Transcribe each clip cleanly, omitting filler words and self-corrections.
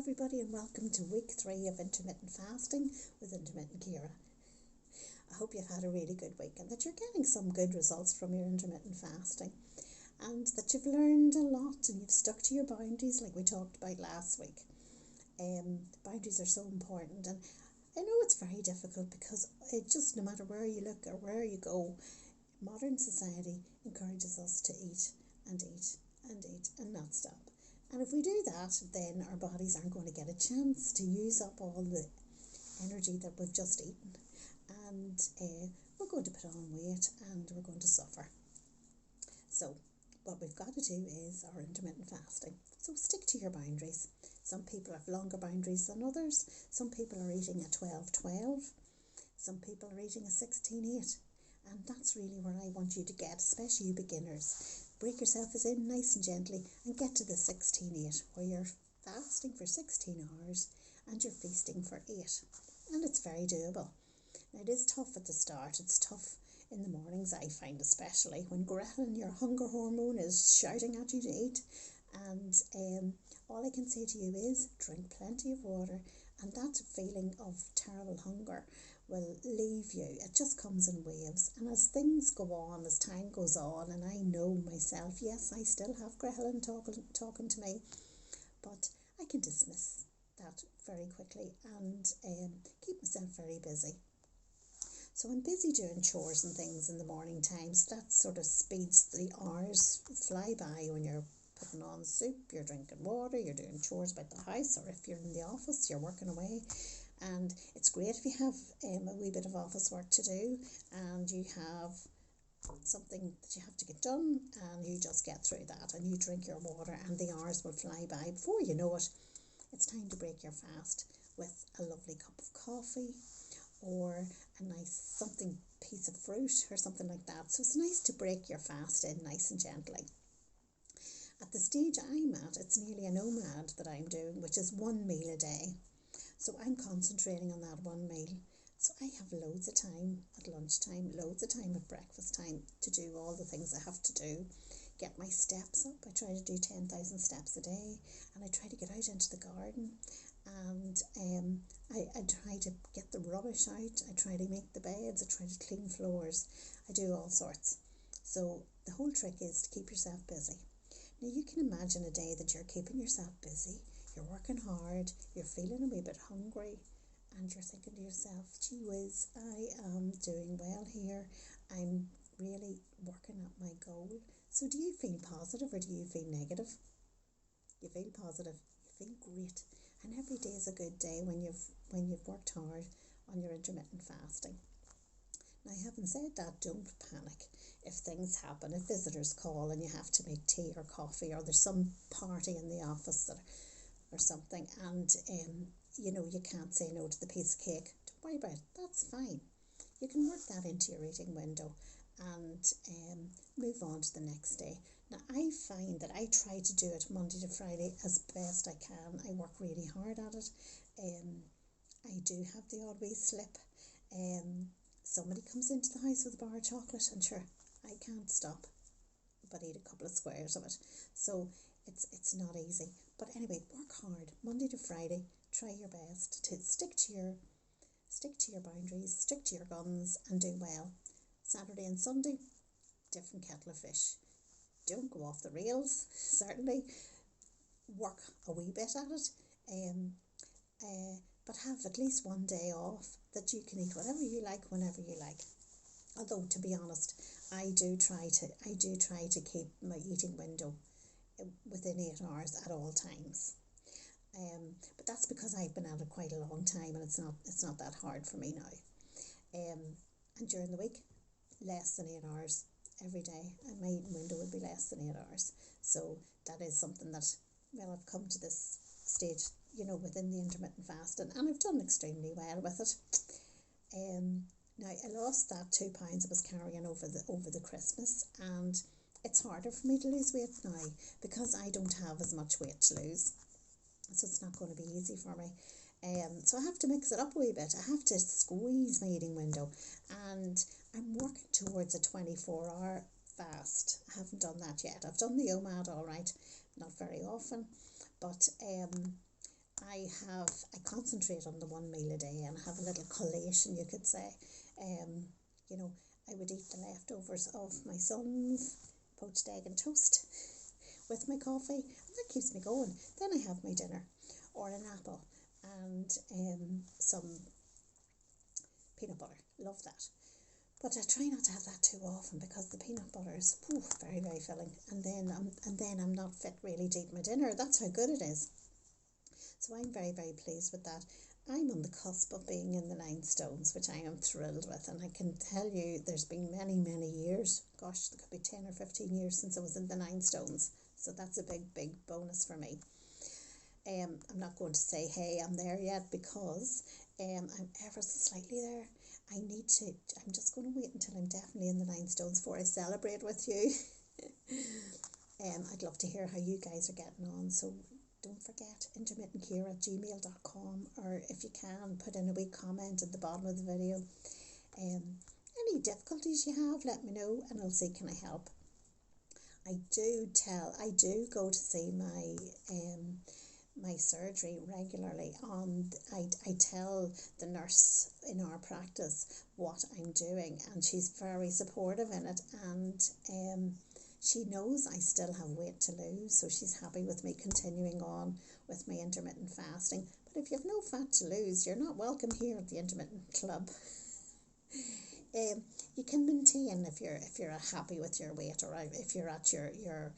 everybody, and welcome to week 3 of intermittent fasting with intermittent Ciara. I hope you've had a really good week and that you're getting some good results from your intermittent fasting and that you've learned a lot and you've stuck to your boundaries like we talked about last week. Boundaries are so important, and I know it's very difficult because it just, no matter where you look or where you go, modern society encourages us to eat and eat and eat and not stop. And if we do that, then our bodies aren't going to get a chance to use up all the energy that we've just eaten. And we're going to put on weight and we're going to suffer. So what we've got to do is our intermittent fasting. So stick to your boundaries. Some people have longer boundaries than others. Some people are eating a 12-12. Some people are eating a 16-8. And that's really where I want you to get, especially you beginners. Break yourselves in nice and gently and get to the 16-8, where you're fasting for 16 hours and you're feasting for 8. And it's very doable. Now, it is tough at the start. It's tough in the mornings, I find, especially when ghrelin, your hunger hormone, is shouting at you to eat. And all I can say to you is drink plenty of water, and that feeling of terrible hunger will leave you. It just comes in waves, and as things go on, as time goes on, and I know myself, yes, I still have ghrelin talking to me, but I can dismiss that very quickly and keep myself very busy. So I'm busy doing chores and things in the morning time, so that sort of speeds the hours fly by when you're putting on soup, you're drinking water, you're doing chores about the house, or if you're in the office, you're working away. And it's great if you have a wee bit of office work to do and you have something that you have to get done, and you just get through that and you drink your water and the hours will fly by. Before you know it, it's time to break your fast with a lovely cup of coffee or a nice piece of fruit or something like that. So it's nice to break your fast in nice and gently. At the stage I'm at, it's nearly a nomad that I'm doing, which is 1 meal a day. So I'm concentrating on that one meal. So I have loads of time at lunchtime, loads of time at breakfast time to do all the things I have to do. Get my steps up. I try to do 10,000 steps a day, and I try to get out into the garden, and I try to get the rubbish out. I try to make the beds. I try to clean floors. I do all sorts. So the whole trick is to keep yourself busy. Now you can imagine a day that you're keeping yourself busy. You're working hard, you're feeling a wee bit hungry, and you're thinking to yourself, gee whiz, I am doing well here. I'm really working at my goal. So do you feel positive or do you feel negative? You feel positive, you feel great. And every day is a good day when you've worked hard on your intermittent fasting. Now, having said that, don't panic if things happen, if visitors call and you have to make tea or coffee, or there's some party in the office or something, and you can't say no to the piece of cake. Don't worry about it. That's fine. You can work that into your eating window and move on to the next day. Now, I find that I try to do it Monday to Friday as best I can. I work really hard at it. I do have the odd wee slip. Somebody comes into the house with a bar of chocolate, and sure, I can't stop but eat a couple of squares of it. So it's not easy. But anyway, work hard Monday to Friday. Try your best to stick to your boundaries, stick to your guns, and do well. Saturday and Sunday, different kettle of fish. Don't go off the rails. Certainly, work a wee bit at it. But have at least one day off that you can eat whatever you like whenever you like. Although, to be honest, I do try to keep my eating window within 8 hours at all times. But that's because I've been at it quite a long time, and it's not that hard for me now. And during the week, less than 8 hours every day, and my eating window would be less than 8 hours. So that is something that, well, I've come to this stage, within the intermittent fasting, and I've done extremely well with it. Now, I lost that 2 pounds I was carrying over the Christmas, and it's harder for me to lose weight now because I don't have as much weight to lose. So it's not going to be easy for me. So I have to mix it up a wee bit. I have to squeeze my eating window, and I'm working towards a 24-hour fast. I haven't done that yet. I've done the OMAD all right, not very often, but I concentrate on the one meal a day, and I have a little collation, you could say. You know, I would eat the leftovers of my son's poached egg and toast with my coffee, and that keeps me going. Then I have my dinner, or an apple, and some peanut butter. Love that. But I try not to have that too often, because the peanut butter is very, very filling, and then I'm not fit really to eat my dinner. That's how good it is. So I'm very, very pleased with that. I'm on the cusp of being in the 9 stones, which I am thrilled with, and I can tell you there's been many, many years. Gosh, there could be 10 or 15 years since I was in the 9 stones. So that's a big, big bonus for me. I'm not going to say, hey, I'm there yet, because I'm ever so slightly there. I'm just going to wait until I'm definitely in the 9 stones before I celebrate with you. I'd love to hear how you guys are getting on. So don't forget, intermittentkira@gmail.com, or if you can, put in a wee comment at the bottom of the video. Any difficulties you have, let me know, and I'll see can I help. I do go to see my surgery regularly. I tell the nurse in our practice what I'm doing, and she's very supportive in it, and she knows I still have weight to lose, so she's happy with me continuing on with my intermittent fasting. But if you have no fat to lose, you're not welcome here at the Intermittent Club. You can maintain if you're happy with your weight, or if you're at your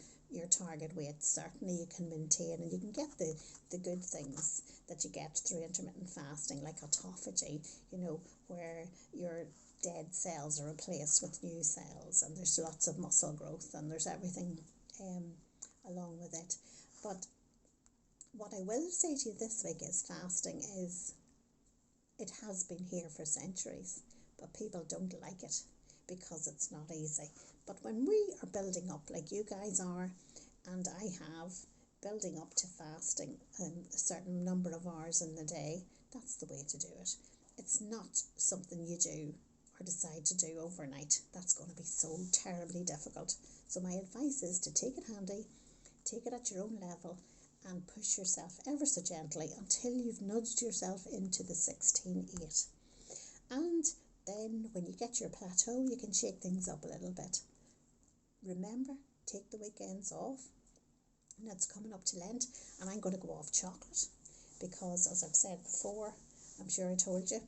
target weight. Certainly you can maintain, and you can get the good things that you get through intermittent fasting, like autophagy, where your dead cells are replaced with new cells, and there's lots of muscle growth, and there's everything along with it. But what I will say to you this week is, fasting it has been here for centuries, but people don't like it because it's not easy. But when we are building up, like you guys are, and I have, building up to fasting a certain number of hours in the day, that's the way to do it. It's not something you do or decide to do overnight. That's going to be so terribly difficult. So my advice is to take it handy, take it at your own level, and push yourself ever so gently until you've nudged yourself into the 16-8. And then when you get your plateau, you can shake things up a little bit. Remember, take the weekends off. And it's coming up to Lent, and I'm going to go off chocolate, because, as I've said before, I'm sure I told you,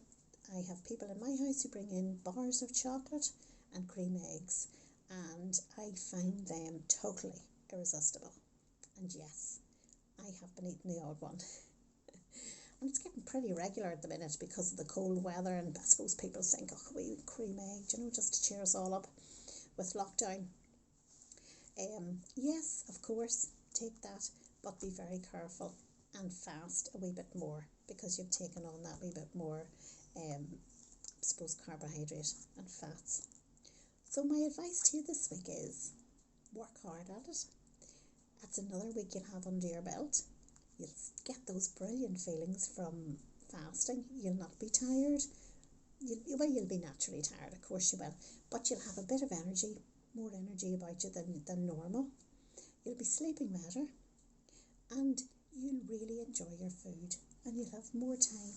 I have people in my house who bring in bars of chocolate and cream eggs, and I find them totally irresistible. And yes, I have been eating the odd one. And it's getting pretty regular at the minute because of the cold weather, and I suppose people think, oh, we eat cream egg, just to cheer us all up with lockdown. Yes, of course, take that, but be very careful and fast a wee bit more, because you've taken on that wee bit more, I suppose, carbohydrate and fats. So my advice to you this week is, work hard at it. That's another week you'll have under your belt. You'll get those brilliant feelings from fasting. You'll not be tired. You'll be naturally tired, of course you will, but you'll have a bit of energy, more energy about you than normal. You'll be sleeping better, and you'll really enjoy your food, and you'll have more time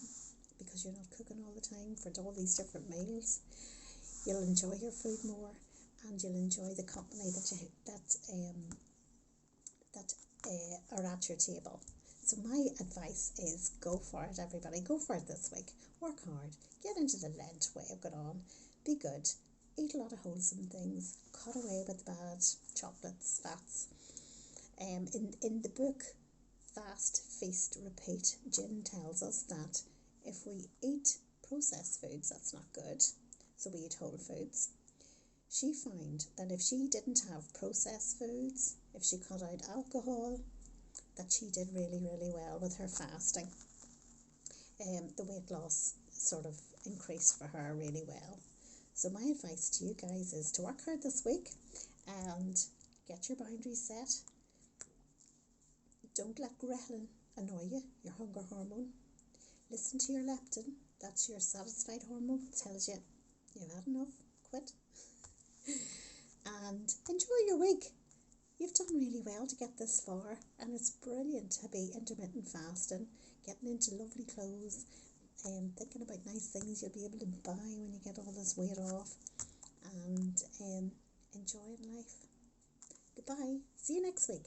because you're not cooking all the time for all these different meals. You'll enjoy your food more, and you'll enjoy the company that are at your table. So my advice is, go for it, everybody. Go for it this week. Work hard. Get into the Lent way of going on. Be good. Eat a lot of wholesome things. Cut away with the bad chocolates, fats. In the book Fast, Feast, Repeat, Jin tells us that if we eat processed foods, that's not good. So we eat whole foods. She found that if she didn't have processed foods, if she cut out alcohol, that she did really, really well with her fasting. The weight loss sort of increased for her really well. So my advice to you guys is to work hard this week and get your boundaries set. Don't let ghrelin annoy you, your hunger hormone. Listen to your leptin, that's your satisfied hormone. It tells you you've had enough, quit. And enjoy your week. You've done really well to get this far, and it's brilliant to be intermittent fasting, getting into lovely clothes, thinking about nice things you'll be able to buy when you get all this weight off, and enjoying life. Goodbye. See you next week.